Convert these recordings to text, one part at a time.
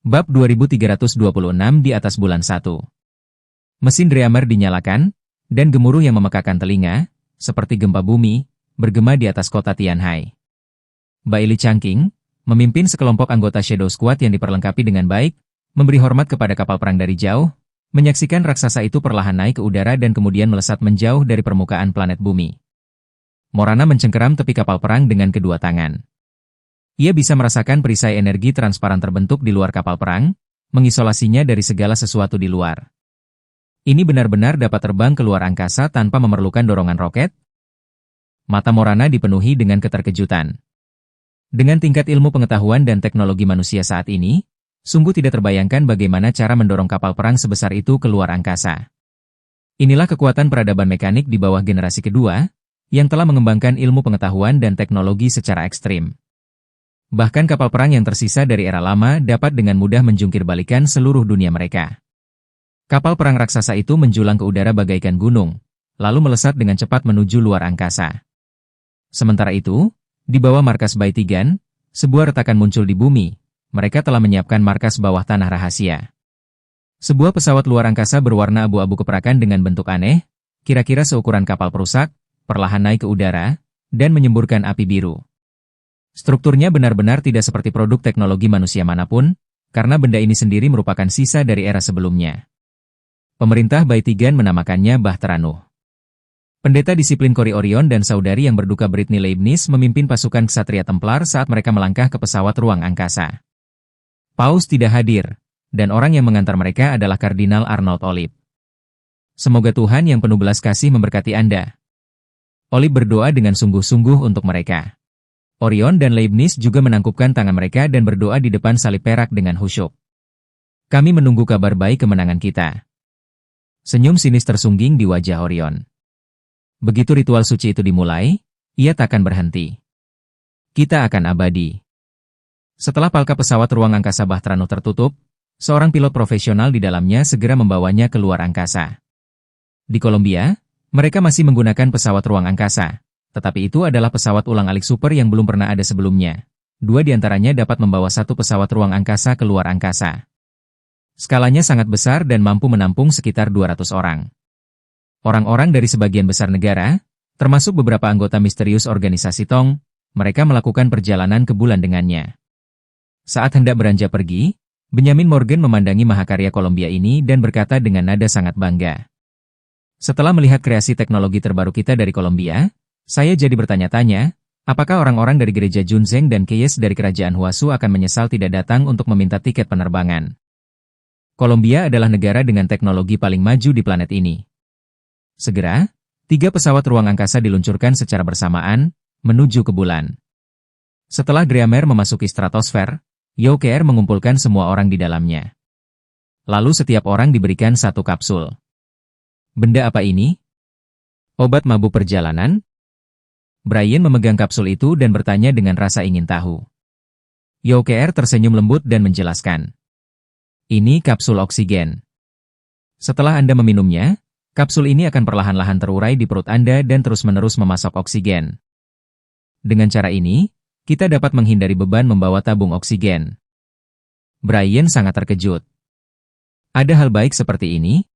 Bab 2326 di atas bulan 1. Mesin Dreamer dinyalakan, dan gemuruh yang memekakan telinga, seperti gempa bumi, bergema di atas kota Tianhai. Bailey Changqing, memimpin sekelompok anggota Shadow Squad yang diperlengkapi dengan baik, memberi hormat kepada kapal perang dari jauh, menyaksikan raksasa itu perlahan naik ke udara dan kemudian melesat menjauh dari permukaan planet bumi. Morana mencengkeram tepi kapal perang dengan kedua tangan. Ia bisa merasakan perisai energi transparan terbentuk di luar kapal perang, mengisolasinya dari segala sesuatu di luar. Ini benar-benar dapat terbang ke luar angkasa tanpa memerlukan dorongan roket? Mata Morana dipenuhi dengan keterkejutan. Dengan tingkat ilmu pengetahuan dan teknologi manusia saat ini, sungguh tidak terbayangkan bagaimana cara mendorong kapal perang sebesar itu ke luar angkasa. Inilah kekuatan peradaban mekanik di bawah generasi kedua, yang telah mengembangkan ilmu pengetahuan dan teknologi secara ekstrim. Bahkan kapal perang yang tersisa dari era lama dapat dengan mudah menjungkir balikan seluruh dunia mereka. Kapal perang raksasa itu menjulang ke udara bagaikan gunung, lalu melesat dengan cepat menuju luar angkasa. Sementara itu, di bawah markas Baitigan, sebuah retakan muncul di bumi. Mereka telah menyiapkan markas bawah tanah rahasia. Sebuah pesawat luar angkasa berwarna abu-abu keperakan dengan bentuk aneh, kira-kira seukuran kapal perusak, perlahan naik ke udara, dan menyemburkan api biru. Strukturnya benar-benar tidak seperti produk teknologi manusia manapun, karena benda ini sendiri merupakan sisa dari era sebelumnya. Pemerintah Baitigan menamakannya Bahtera Nuh. Pendeta disiplin Kori Orion dan saudari yang berduka Brittany Leibniz memimpin pasukan ksatria Templar saat mereka melangkah ke pesawat ruang angkasa. Paus tidak hadir, dan orang yang mengantar mereka adalah Kardinal Arnold Olip. Semoga Tuhan yang penuh belas kasih memberkati Anda. Olip berdoa dengan sungguh-sungguh untuk mereka. Orion dan Leibniz juga menangkupkan tangan mereka dan berdoa di depan salib perak dengan khusyuk. Kami menunggu kabar baik kemenangan kita. Senyum sinis tersungging di wajah Orion. Begitu ritual suci itu dimulai, ia takkan berhenti. Kita akan abadi. Setelah palka pesawat ruang angkasa Bahtera Nuh tertutup, seorang pilot profesional di dalamnya segera membawanya keluar angkasa. Di Kolombia, mereka masih menggunakan pesawat ruang angkasa. Tetapi itu adalah pesawat ulang-alik super yang belum pernah ada sebelumnya. Dua di antaranya dapat membawa satu pesawat ruang angkasa ke luar angkasa. Skalanya sangat besar dan mampu menampung sekitar 200 orang. Orang-orang dari sebagian besar negara, termasuk beberapa anggota misterius organisasi Tong, mereka melakukan perjalanan ke bulan dengannya. Saat hendak beranjak pergi, Benjamin Morgan memandangi mahakarya Kolombia ini dan berkata dengan nada sangat bangga. Setelah melihat kreasi teknologi terbaru kita dari Kolombia, saya jadi bertanya-tanya, apakah orang-orang dari gereja Junzeng dan Keyes dari kerajaan Huasu akan menyesal tidak datang untuk meminta tiket penerbangan. Kolombia adalah negara dengan teknologi paling maju di planet ini. Segera, 3 pesawat ruang angkasa diluncurkan secara bersamaan, menuju ke bulan. Setelah Dreamer memasuki stratosfer, YOKR mengumpulkan semua orang di dalamnya. Lalu setiap orang diberikan satu kapsul. Benda apa ini? Obat mabuk perjalanan? Brian memegang kapsul itu dan bertanya dengan rasa ingin tahu. YOKR tersenyum lembut dan menjelaskan. Ini kapsul oksigen. Setelah Anda meminumnya, kapsul ini akan perlahan-lahan terurai di perut Anda dan terus-menerus memasok oksigen. Dengan cara ini, kita dapat menghindari beban membawa tabung oksigen. Brian sangat terkejut. Ada hal baik seperti ini?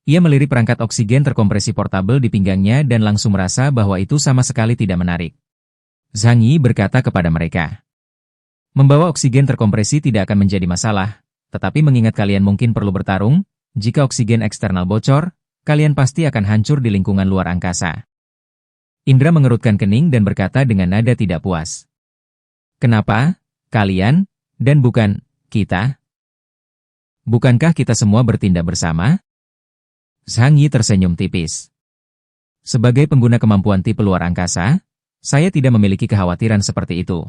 Ia melirik perangkat oksigen terkompresi portabel di pinggangnya dan langsung merasa bahwa itu sama sekali tidak menarik. Zhang Yi berkata kepada mereka. Membawa oksigen terkompresi tidak akan menjadi masalah, tetapi mengingat kalian mungkin perlu bertarung, jika oksigen eksternal bocor, kalian pasti akan hancur di lingkungan luar angkasa. Indra mengerutkan kening dan berkata dengan nada tidak puas. Kenapa? Kalian? Dan bukan kita? Bukankah kita semua bertindak bersama? Zhang Yi tersenyum tipis. Sebagai pengguna kemampuan tipe luar angkasa, saya tidak memiliki kekhawatiran seperti itu.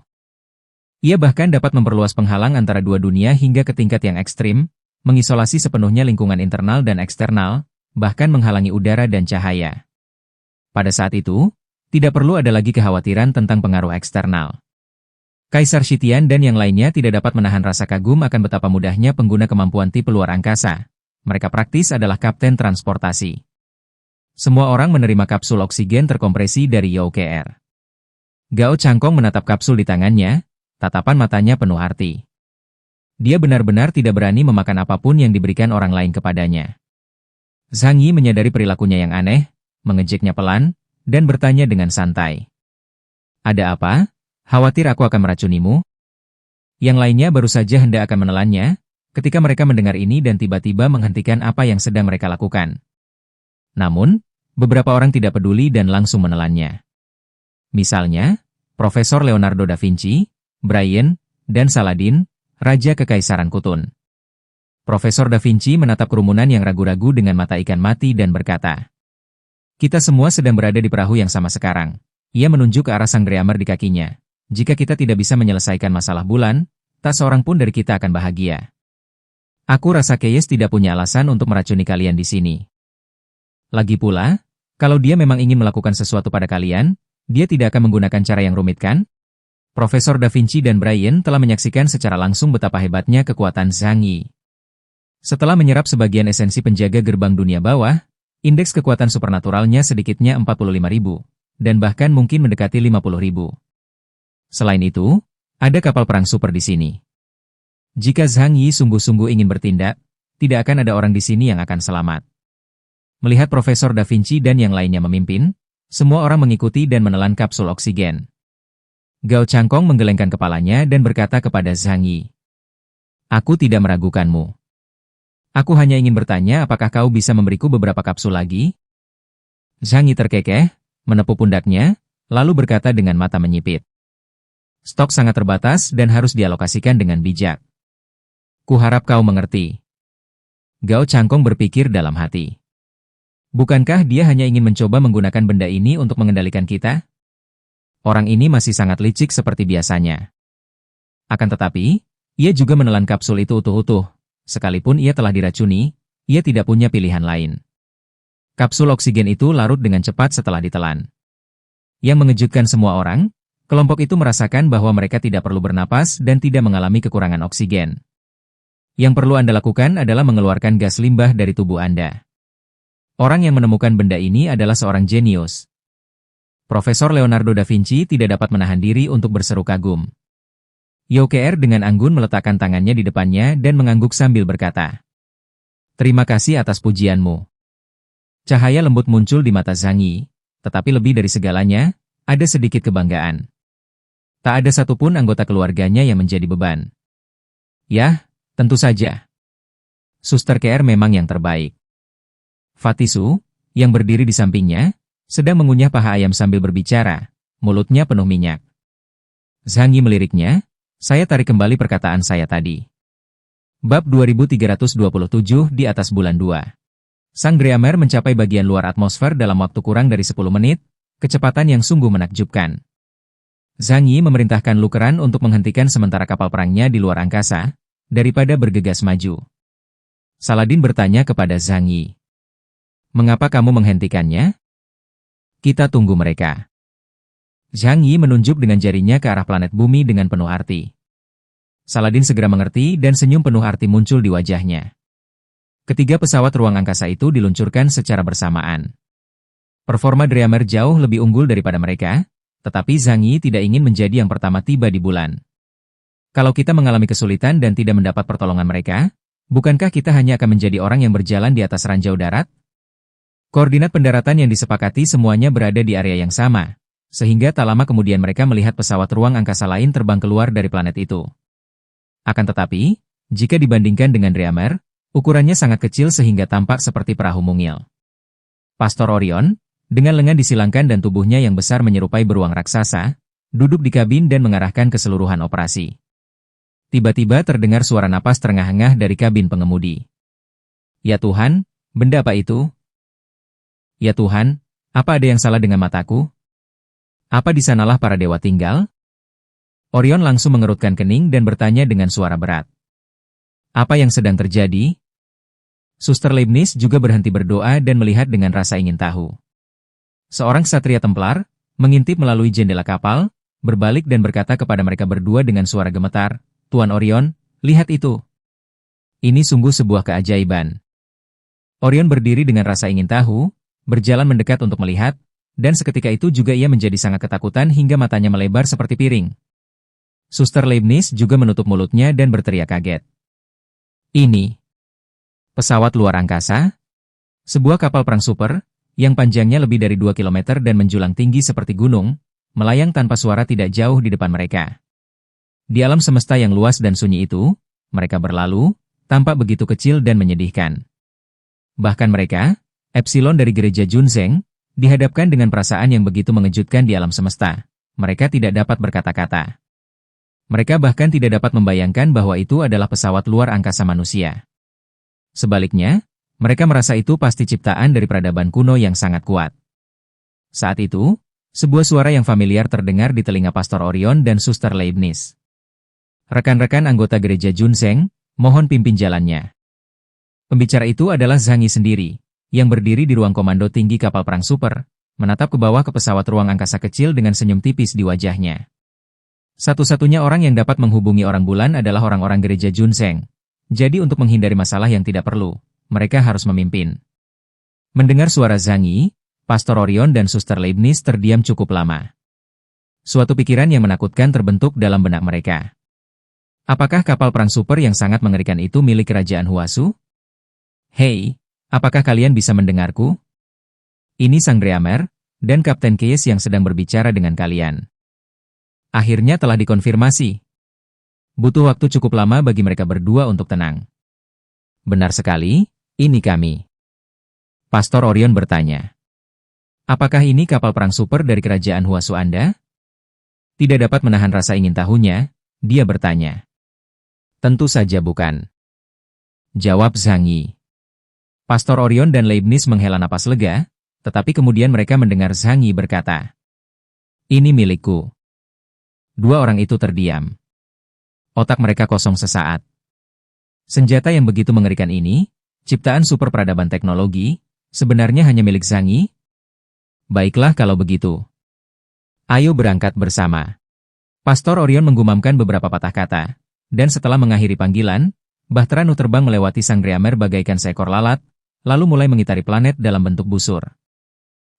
Ia bahkan dapat memperluas penghalang antara dua dunia hingga ke tingkat yang ekstrim, mengisolasi sepenuhnya lingkungan internal dan eksternal, bahkan menghalangi udara dan cahaya. Pada saat itu, tidak perlu ada lagi kekhawatiran tentang pengaruh eksternal. Kaisar Shitian dan yang lainnya tidak dapat menahan rasa kagum akan betapa mudahnya pengguna kemampuan tipe luar angkasa. Mereka praktis adalah kapten transportasi. Semua orang menerima kapsul oksigen terkompresi dari YOKR. Gao Changkong menatap kapsul di tangannya, tatapan matanya penuh arti. Dia benar-benar tidak berani memakan apapun yang diberikan orang lain kepadanya. Zhang Yi menyadari perilakunya yang aneh, mengejeknya pelan, dan bertanya dengan santai. Ada apa? Khawatir aku akan meracunimu? Yang lainnya baru saja hendak akan menelannya, ketika mereka mendengar ini dan tiba-tiba menghentikan apa yang sedang mereka lakukan. Namun, beberapa orang tidak peduli dan langsung menelannya. Misalnya, Profesor Leonardo da Vinci, Brian, dan Saladin, Raja Kekaisaran Kutun. Profesor da Vinci menatap kerumunan yang ragu-ragu dengan mata ikan mati dan berkata, "Kita semua sedang berada di perahu yang sama sekarang." Ia menunjuk ke arah sang Dreamer di kakinya. "Jika kita tidak bisa menyelesaikan masalah bulan, tak seorang pun dari kita akan bahagia. Aku rasa Keyes tidak punya alasan untuk meracuni kalian di sini. Lagi pula, kalau dia memang ingin melakukan sesuatu pada kalian, dia tidak akan menggunakan cara yang rumit kan?" Profesor Da Vinci dan Brian telah menyaksikan secara langsung betapa hebatnya kekuatan Zhang Yi. Setelah menyerap sebagian esensi penjaga gerbang dunia bawah, indeks kekuatan supernaturalnya sedikitnya 45.000, dan bahkan mungkin mendekati 50.000. Selain itu, ada kapal perang super di sini. Jika Zhang Yi sungguh-sungguh ingin bertindak, tidak akan ada orang di sini yang akan selamat. Melihat Profesor Da Vinci dan yang lainnya memimpin, semua orang mengikuti dan menelan kapsul oksigen. Gao Changkong menggelengkan kepalanya dan berkata kepada Zhang Yi, "Aku tidak meragukanmu. Aku hanya ingin bertanya apakah kau bisa memberiku beberapa kapsul lagi?" Zhang Yi terkekeh, menepuk pundaknya, lalu berkata dengan mata menyipit, "Stok sangat terbatas dan harus dialokasikan dengan bijak. Kuharap kau mengerti." Gao Changkong berpikir dalam hati. Bukankah dia hanya ingin mencoba menggunakan benda ini untuk mengendalikan kita? Orang ini masih sangat licik seperti biasanya. Akan tetapi, ia juga menelan kapsul itu utuh-utuh. Sekalipun ia telah diracuni, ia tidak punya pilihan lain. Kapsul oksigen itu larut dengan cepat setelah ditelan. Yang mengejutkan semua orang, kelompok itu merasakan bahwa mereka tidak perlu bernapas dan tidak mengalami kekurangan oksigen. Yang perlu Anda lakukan adalah mengeluarkan gas limbah dari tubuh Anda. Orang yang menemukan benda ini adalah seorang jenius. Profesor Leonardo da Vinci tidak dapat menahan diri untuk berseru kagum. Youker dengan anggun meletakkan tangannya di depannya dan mengangguk sambil berkata, "Terima kasih atas pujianmu." Cahaya lembut muncul di mata Zhang Yi, tetapi lebih dari segalanya, ada sedikit kebanggaan. Tak ada satupun anggota keluarganya yang menjadi beban. Yah, tentu saja. Suster Keer memang yang terbaik. Fatisu, yang berdiri di sampingnya, sedang mengunyah paha ayam sambil berbicara, mulutnya penuh minyak. Zhang Yi meliriknya, "Saya tarik kembali perkataan saya tadi." Bab 2327 di atas bulan 2. Sang Dreamer mencapai bagian luar atmosfer dalam waktu kurang dari 10 menit, kecepatan yang sungguh menakjubkan. Zhang Yi memerintahkan Lukeran untuk menghentikan sementara kapal perangnya di luar angkasa, daripada bergegas maju. Saladin bertanya kepada Zhang Yi, "Mengapa kamu menghentikannya?" "Kita tunggu mereka." Zhang Yi menunjuk dengan jarinya ke arah planet bumi dengan penuh arti. Saladin segera mengerti dan senyum penuh arti muncul di wajahnya. Ketiga pesawat ruang angkasa itu diluncurkan secara bersamaan. Performa Dreamer jauh lebih unggul daripada mereka, tetapi Zhang Yi tidak ingin menjadi yang pertama tiba di bulan. Kalau kita mengalami kesulitan dan tidak mendapat pertolongan mereka, bukankah kita hanya akan menjadi orang yang berjalan di atas ranjau darat? Koordinat pendaratan yang disepakati semuanya berada di area yang sama, sehingga tak lama kemudian mereka melihat pesawat ruang angkasa lain terbang keluar dari planet itu. Akan tetapi, jika dibandingkan dengan Dreamer, ukurannya sangat kecil sehingga tampak seperti perahu mungil. Pastor Orion, dengan lengan disilangkan dan tubuhnya yang besar menyerupai beruang raksasa, duduk di kabin dan mengarahkan keseluruhan operasi. Tiba-tiba terdengar suara napas terengah-engah dari kabin pengemudi. "Ya Tuhan, benda apa itu? Ya Tuhan, apa ada yang salah dengan mataku? Apa di sanalah para dewa tinggal?" Orion langsung mengerutkan kening dan bertanya dengan suara berat. "Apa yang sedang terjadi?" Suster Leibniz juga berhenti berdoa dan melihat dengan rasa ingin tahu. Seorang ksatria Templar, mengintip melalui jendela kapal, berbalik dan berkata kepada mereka berdua dengan suara gemetar, "Tuan Orion, lihat itu. Ini sungguh sebuah keajaiban." Orion berdiri dengan rasa ingin tahu, berjalan mendekat untuk melihat, dan seketika itu juga ia menjadi sangat ketakutan hingga matanya melebar seperti piring. Suster Leibniz juga menutup mulutnya dan berteriak kaget. Ini pesawat luar angkasa? Sebuah kapal perang super, yang panjangnya lebih dari 2 kilometer dan menjulang tinggi seperti gunung, melayang tanpa suara tidak jauh di depan mereka. Di alam semesta yang luas dan sunyi itu, mereka berlalu, tampak begitu kecil dan menyedihkan. Bahkan mereka, Epsilon dari gereja Junzeng, dihadapkan dengan perasaan yang begitu mengejutkan di alam semesta. Mereka tidak dapat berkata-kata. Mereka bahkan tidak dapat membayangkan bahwa itu adalah pesawat luar angkasa manusia. Sebaliknya, mereka merasa itu pasti ciptaan dari peradaban kuno yang sangat kuat. Saat itu, sebuah suara yang familiar terdengar di telinga Pastor Orion dan Suster Leibniz. Rekan-rekan anggota gereja Junzeng, mohon pimpin jalannya. Pembicara itu adalah Zhang Yi sendiri, yang berdiri di ruang komando tinggi kapal perang super, menatap ke bawah ke pesawat ruang angkasa kecil dengan senyum tipis di wajahnya. Satu-satunya orang yang dapat menghubungi orang bulan adalah orang-orang gereja Junzeng. Jadi untuk menghindari masalah yang tidak perlu, mereka harus memimpin. Mendengar suara Zhang Yi, Pastor Orion dan Suster Leibniz terdiam cukup lama. Suatu pikiran yang menakutkan terbentuk dalam benak mereka. Apakah kapal perang super yang sangat mengerikan itu milik kerajaan Huasu? Hei, apakah kalian bisa mendengarku? Ini Sang Dreamer dan Kapten Keyes yang sedang berbicara dengan kalian. Akhirnya telah dikonfirmasi. Butuh waktu cukup lama bagi mereka berdua untuk tenang. Benar sekali, ini kami. Pastor Orion bertanya. Apakah ini kapal perang super dari kerajaan Huasu Anda? Tidak dapat menahan rasa ingin tahunya, dia bertanya. Tentu saja bukan. Jawab Zhang Yi. Pastor Orion dan Leibniz menghela napas lega, tetapi kemudian mereka mendengar Zhang Yi berkata. Ini milikku. Dua orang itu terdiam. Otak mereka kosong sesaat. Senjata yang begitu mengerikan ini, ciptaan super peradaban teknologi, sebenarnya hanya milik Zhang Yi? Baiklah kalau begitu. Ayo berangkat bersama. Pastor Orion menggumamkan beberapa patah kata, dan setelah mengakhiri panggilan, Bahtera Nu terbang melewati Sang Dreamer bagaikan seekor lalat, lalu mulai mengitari planet dalam bentuk busur.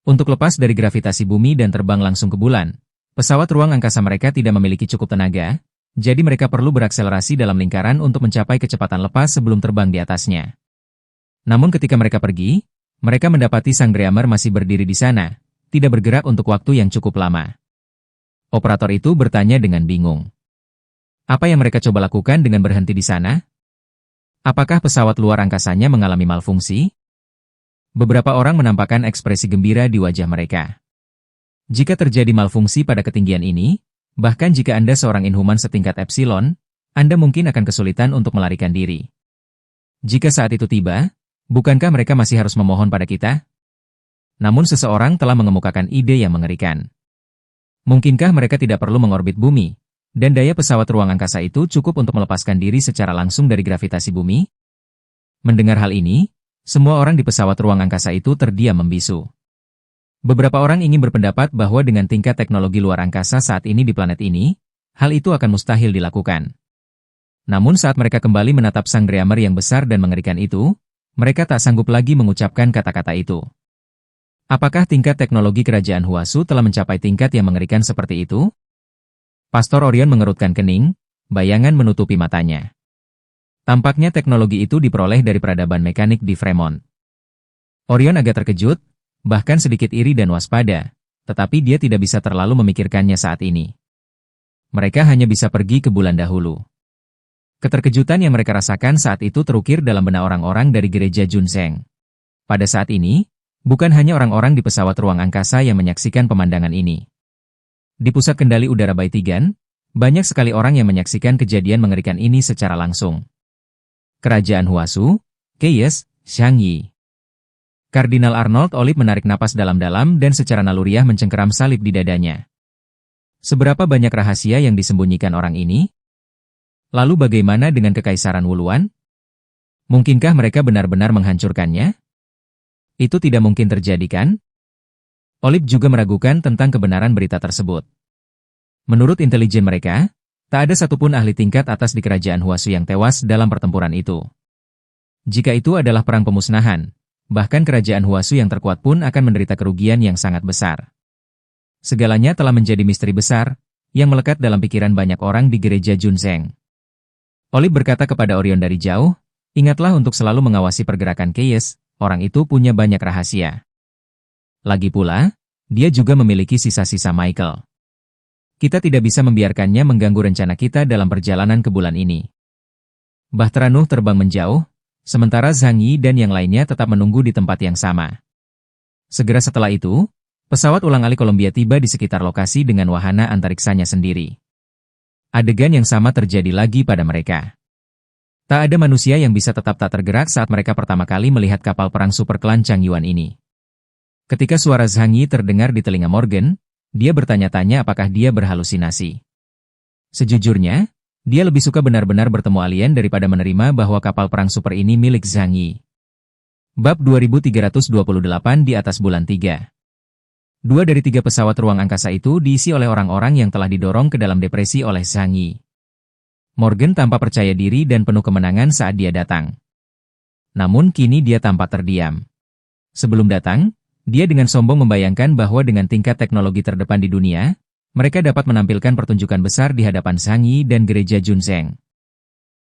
Untuk lepas dari gravitasi bumi dan terbang langsung ke bulan, pesawat ruang angkasa mereka tidak memiliki cukup tenaga, jadi mereka perlu berakselerasi dalam lingkaran untuk mencapai kecepatan lepas sebelum terbang di atasnya. Namun ketika mereka pergi, mereka mendapati Sang Dreamer masih berdiri di sana, tidak bergerak untuk waktu yang cukup lama. Operator itu bertanya dengan bingung. Apa yang mereka coba lakukan dengan berhenti di sana? Apakah pesawat luar angkasanya mengalami malfungsi? Beberapa orang menampakkan ekspresi gembira di wajah mereka. Jika terjadi malfungsi pada ketinggian ini, bahkan jika Anda seorang inhuman setingkat Epsilon, Anda mungkin akan kesulitan untuk melarikan diri. Jika saat itu tiba, bukankah mereka masih harus memohon pada kita? Namun seseorang telah mengemukakan ide yang mengerikan. Mungkinkah mereka tidak perlu mengorbit bumi, dan daya pesawat ruang angkasa itu cukup untuk melepaskan diri secara langsung dari gravitasi bumi? Mendengar hal ini, semua orang di pesawat ruang angkasa itu terdiam membisu. Beberapa orang ingin berpendapat bahwa dengan tingkat teknologi luar angkasa saat ini di planet ini, hal itu akan mustahil dilakukan. Namun saat mereka kembali menatap Sang Dreamer yang besar dan mengerikan itu, mereka tak sanggup lagi mengucapkan kata-kata itu. Apakah tingkat teknologi kerajaan Huasu telah mencapai tingkat yang mengerikan seperti itu? Pastor Orion mengerutkan kening, bayangan menutupi matanya. Tampaknya teknologi itu diperoleh dari peradaban mekanik di Fremont. Orion agak terkejut, bahkan sedikit iri dan waspada, tetapi dia tidak bisa terlalu memikirkannya saat ini. Mereka hanya bisa pergi ke bulan dahulu. Keterkejutan yang mereka rasakan saat itu terukir dalam benak orang-orang dari gereja Junzeng. Pada saat ini, bukan hanya orang-orang di pesawat ruang angkasa yang menyaksikan pemandangan ini. Di pusat kendali udara Baitigan, banyak sekali orang yang menyaksikan kejadian mengerikan ini secara langsung. Kerajaan Huasu, Keyes, Zhang Yi. Kardinal Arnold Olip menarik napas dalam-dalam dan secara naluriah mencengkeram salib di dadanya. Seberapa banyak rahasia yang disembunyikan orang ini? Lalu bagaimana dengan Kekaisaran Wuluan? Mungkinkah mereka benar-benar menghancurkannya? Itu tidak mungkin terjadi kan? Olip juga meragukan tentang kebenaran berita tersebut. Menurut intelijen mereka, tak ada satupun ahli tingkat atas di kerajaan Huasu yang tewas dalam pertempuran itu. Jika itu adalah perang pemusnahan, bahkan kerajaan Huasu yang terkuat pun akan menderita kerugian yang sangat besar. Segalanya telah menjadi misteri besar, yang melekat dalam pikiran banyak orang di gereja Junzeng. Olive berkata kepada Orion dari jauh, ingatlah untuk selalu mengawasi pergerakan Keyes, orang itu punya banyak rahasia. Lagi pula, dia juga memiliki sisa-sisa Michael. Kita tidak bisa membiarkannya mengganggu rencana kita dalam perjalanan ke bulan ini. Bahtera Nuh terbang menjauh, sementara Zhang Yi dan yang lainnya tetap menunggu di tempat yang sama. Segera setelah itu, pesawat ulang-alik Columbia tiba di sekitar lokasi dengan wahana antariksanya sendiri. Adegan yang sama terjadi lagi pada mereka. Tak ada manusia yang bisa tetap tak tergerak saat mereka pertama kali melihat kapal perang super klan Chang Yuan ini. Ketika suara Zhang Yi terdengar di telinga Morgan, dia bertanya-tanya apakah dia berhalusinasi. Sejujurnya, dia lebih suka benar-benar bertemu alien daripada menerima bahwa kapal perang super ini milik Zhang Yi. Bab 2328 di atas bulan 3. 2 dari 3 pesawat ruang angkasa itu diisi oleh orang-orang yang telah didorong ke dalam depresi oleh Zhang Yi. Morgan tampak percaya diri dan penuh kemenangan saat dia datang. Namun kini dia tampak terdiam. Sebelum datang, dia dengan sombong membayangkan bahwa dengan tingkat teknologi terdepan di dunia, mereka dapat menampilkan pertunjukan besar di hadapan Zhang Yi dan gereja Junzeng.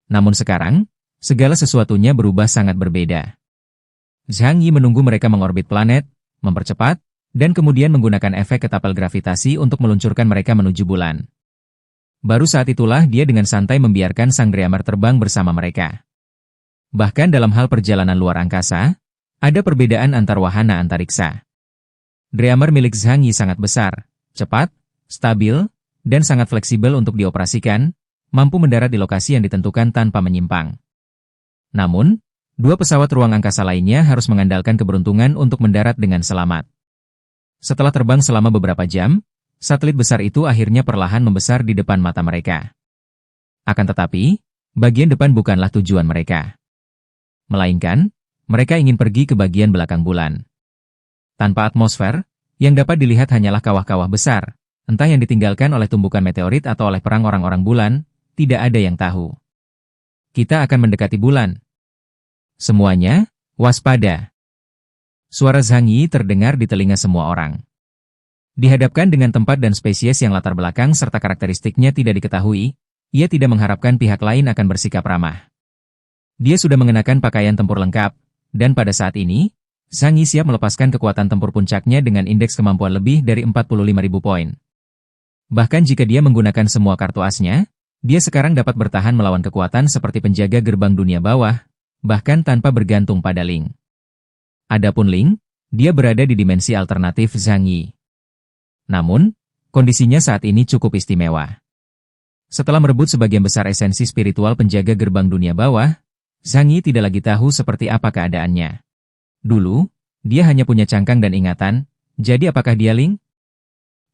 Namun sekarang, segala sesuatunya berubah sangat berbeda. Zhang Yi menunggu mereka mengorbit planet, mempercepat, dan kemudian menggunakan efek ketapel gravitasi untuk meluncurkan mereka menuju bulan. Baru saat itulah dia dengan santai membiarkan sang Dreamer terbang bersama mereka. Bahkan dalam hal perjalanan luar angkasa, ada perbedaan antar wahana antariksa. Dreamer milik Zhang Yi sangat besar, cepat, stabil, dan sangat fleksibel untuk dioperasikan, mampu mendarat di lokasi yang ditentukan tanpa menyimpang. Namun, 2 pesawat ruang angkasa lainnya harus mengandalkan keberuntungan untuk mendarat dengan selamat. Setelah terbang selama beberapa jam, satelit besar itu akhirnya perlahan membesar di depan mata mereka. Akan tetapi, bagian depan bukanlah tujuan mereka. Melainkan, mereka ingin pergi ke bagian belakang bulan. Tanpa atmosfer, yang dapat dilihat hanyalah kawah-kawah besar, entah yang ditinggalkan oleh tumbukan meteorit atau oleh perang orang-orang bulan, tidak ada yang tahu. Kita akan mendekati bulan. Semuanya, waspada. Suara Zhang Yi terdengar di telinga semua orang. Dihadapkan dengan tempat dan spesies yang latar belakang serta karakteristiknya tidak diketahui, ia tidak mengharapkan pihak lain akan bersikap ramah. Dia sudah mengenakan pakaian tempur lengkap, dan pada saat ini, Zhang Yi siap melepaskan kekuatan tempur puncaknya dengan indeks kemampuan lebih dari 45.000 poin. Bahkan jika dia menggunakan semua kartu asnya, dia sekarang dapat bertahan melawan kekuatan seperti penjaga gerbang dunia bawah, bahkan tanpa bergantung pada Ling. Adapun Ling, dia berada di dimensi alternatif Zhang Yi. Namun, kondisinya saat ini cukup istimewa. Setelah merebut sebagian besar esensi spiritual penjaga gerbang dunia bawah, Zhang Yi tidak lagi tahu seperti apa keadaannya. Dulu, dia hanya punya cangkang dan ingatan, jadi apakah dia Ling?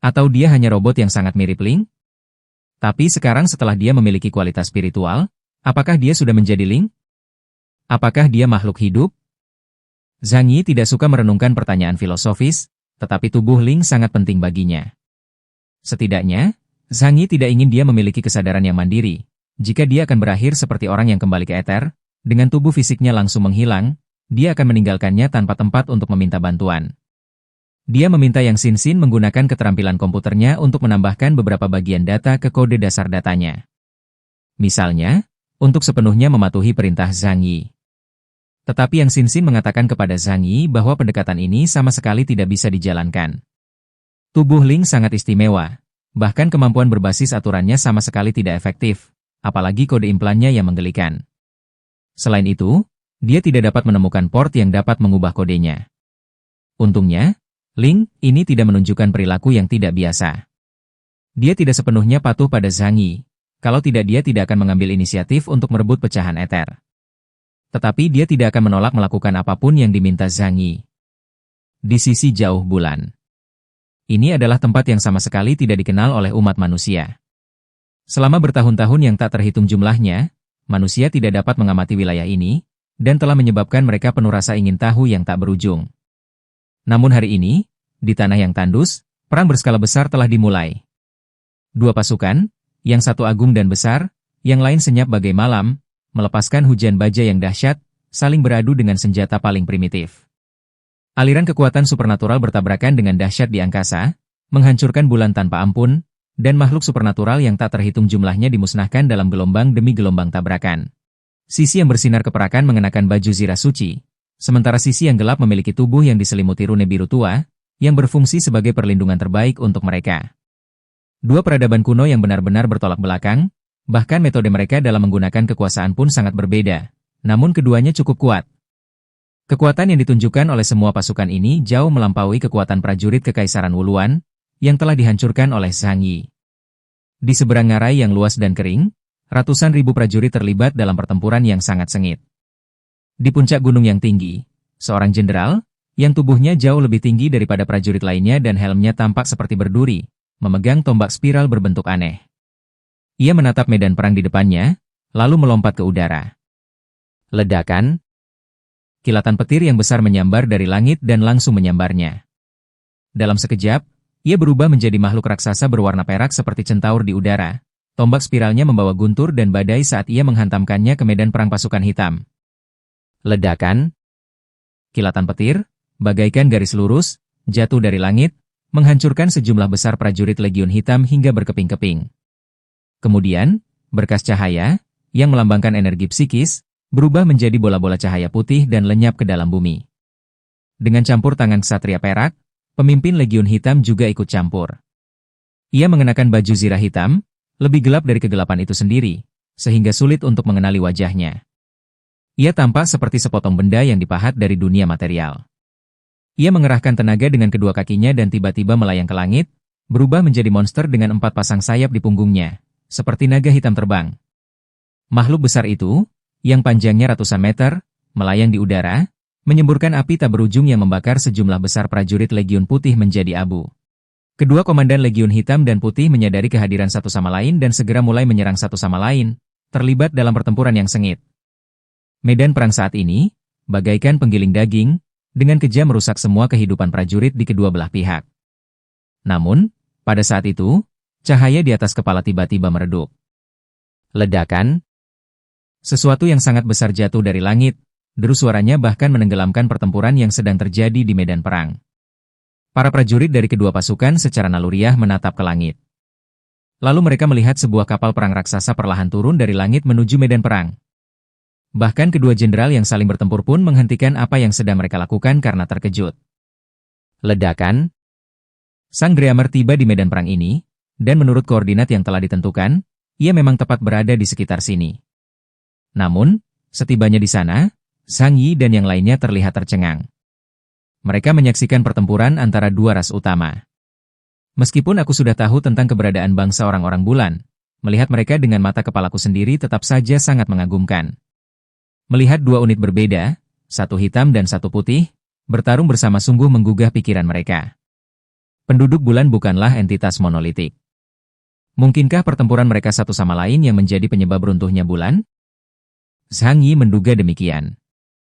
Atau dia hanya robot yang sangat mirip Ling? Tapi sekarang setelah dia memiliki kualitas spiritual, apakah dia sudah menjadi Ling? Apakah dia makhluk hidup? Zhang Yi tidak suka merenungkan pertanyaan filosofis, tetapi tubuh Ling sangat penting baginya. Setidaknya, Zhang Yi tidak ingin dia memiliki kesadaran yang mandiri. Jika dia akan berakhir seperti orang yang kembali ke eter, dengan tubuh fisiknya langsung menghilang, dia akan meninggalkannya tanpa tempat untuk meminta bantuan. Dia meminta Yang Xin menggunakan keterampilan komputernya untuk menambahkan beberapa bagian data ke kode dasar datanya. Misalnya, untuk sepenuhnya mematuhi perintah Zhang Yi. Tetapi Yang Xin mengatakan kepada Zhang Yi bahwa pendekatan ini sama sekali tidak bisa dijalankan. Tubuh Ling sangat istimewa, bahkan kemampuan berbasis aturannya sama sekali tidak efektif, apalagi kode implannya yang menggelikan. Selain itu, dia tidak dapat menemukan port yang dapat mengubah kodenya. Untungnya, Ling ini tidak menunjukkan perilaku yang tidak biasa. Dia tidak sepenuhnya patuh pada Zhang Yi, kalau tidak dia tidak akan mengambil inisiatif untuk merebut pecahan eter. Tetapi dia tidak akan menolak melakukan apapun yang diminta Zhang Yi. Di sisi jauh bulan. Ini adalah tempat yang sama sekali tidak dikenal oleh umat manusia. Selama bertahun-tahun yang tak terhitung jumlahnya, manusia tidak dapat mengamati wilayah ini, dan telah menyebabkan mereka penuh rasa ingin tahu yang tak berujung. Namun hari ini, di tanah yang tandus, perang berskala besar telah dimulai. 2 pasukan, yang satu agung dan besar, yang lain senyap bagai malam, melepaskan hujan baja yang dahsyat, saling beradu dengan senjata paling primitif. Aliran kekuatan supernatural bertabrakan dengan dahsyat di angkasa, menghancurkan bulan tanpa ampun, dan makhluk supernatural yang tak terhitung jumlahnya dimusnahkan dalam gelombang demi gelombang tabrakan. Sisi yang bersinar keperakan mengenakan baju zirah suci, sementara sisi yang gelap memiliki tubuh yang diselimuti rune biru tua, yang berfungsi sebagai perlindungan terbaik untuk mereka. Dua peradaban kuno yang benar-benar bertolak belakang, bahkan metode mereka dalam menggunakan kekuasaan pun sangat berbeda, namun keduanya cukup kuat. Kekuatan yang ditunjukkan oleh semua pasukan ini jauh melampaui kekuatan prajurit Kekaisaran Wuluan, yang telah dihancurkan oleh Zhang Yi. Di seberang ngarai yang luas dan kering, ratusan ribu prajurit terlibat dalam pertempuran yang sangat sengit. Di puncak gunung yang tinggi, seorang jenderal, yang tubuhnya jauh lebih tinggi daripada prajurit lainnya dan helmnya tampak seperti berduri, memegang tombak spiral berbentuk aneh. Ia menatap medan perang di depannya, lalu melompat ke udara. Ledakan. Kilatan petir yang besar menyambar dari langit dan langsung menyambarnya. Dalam sekejap, ia berubah menjadi makhluk raksasa berwarna perak seperti centaur di udara. Tombak spiralnya membawa guntur dan badai saat ia menghantamkannya ke medan perang pasukan hitam. Ledakan. Kilatan petir, bagaikan garis lurus, jatuh dari langit, menghancurkan sejumlah besar prajurit Legiun Hitam hingga berkeping-keping. Kemudian, berkas cahaya, yang melambangkan energi psikis, berubah menjadi bola-bola cahaya putih dan lenyap ke dalam bumi. Dengan campur tangan ksatria perak, pemimpin Legiun Hitam juga ikut campur. Ia mengenakan baju zirah hitam, lebih gelap dari kegelapan itu sendiri, sehingga sulit untuk mengenali wajahnya. Ia tampak seperti sepotong benda yang dipahat dari dunia material. Ia mengerahkan tenaga dengan kedua kakinya dan tiba-tiba melayang ke langit, berubah menjadi monster dengan 4 pasang sayap di punggungnya, seperti naga hitam terbang. Makhluk besar itu, yang panjangnya ratusan meter, melayang di udara, menyemburkan api tak berujung yang membakar sejumlah besar prajurit Legiun Putih menjadi abu. Kedua komandan Legiun Hitam dan Putih menyadari kehadiran satu sama lain dan segera mulai menyerang satu sama lain, terlibat dalam pertempuran yang sengit. Medan perang saat ini, bagaikan penggiling daging, dengan kejam merusak semua kehidupan prajurit di kedua belah pihak. Namun, pada saat itu, cahaya di atas kepala tiba-tiba meredup. Ledakan. Sesuatu yang sangat besar jatuh dari langit, deru suaranya bahkan menenggelamkan pertempuran yang sedang terjadi di medan perang. Para prajurit dari kedua pasukan secara naluriah menatap ke langit. Lalu mereka melihat sebuah kapal perang raksasa perlahan turun dari langit menuju medan perang. Bahkan kedua jenderal yang saling bertempur pun menghentikan apa yang sedang mereka lakukan karena terkejut. Ledakan. Sang Dreamer tiba di medan perang ini, dan menurut koordinat yang telah ditentukan, ia memang tepat berada di sekitar sini. Namun, setibanya di sana, Zhang Yi dan yang lainnya terlihat tercengang. Mereka menyaksikan pertempuran antara dua ras utama. Meskipun aku sudah tahu tentang keberadaan bangsa orang-orang bulan, melihat mereka dengan mata kepalaku sendiri tetap saja sangat mengagumkan. Melihat dua unit berbeda, satu hitam dan satu putih, bertarung bersama sungguh menggugah pikiran mereka. Penduduk bulan bukanlah entitas monolitik. Mungkinkah pertempuran mereka satu sama lain yang menjadi penyebab runtuhnya bulan? Zhang Yi menduga demikian.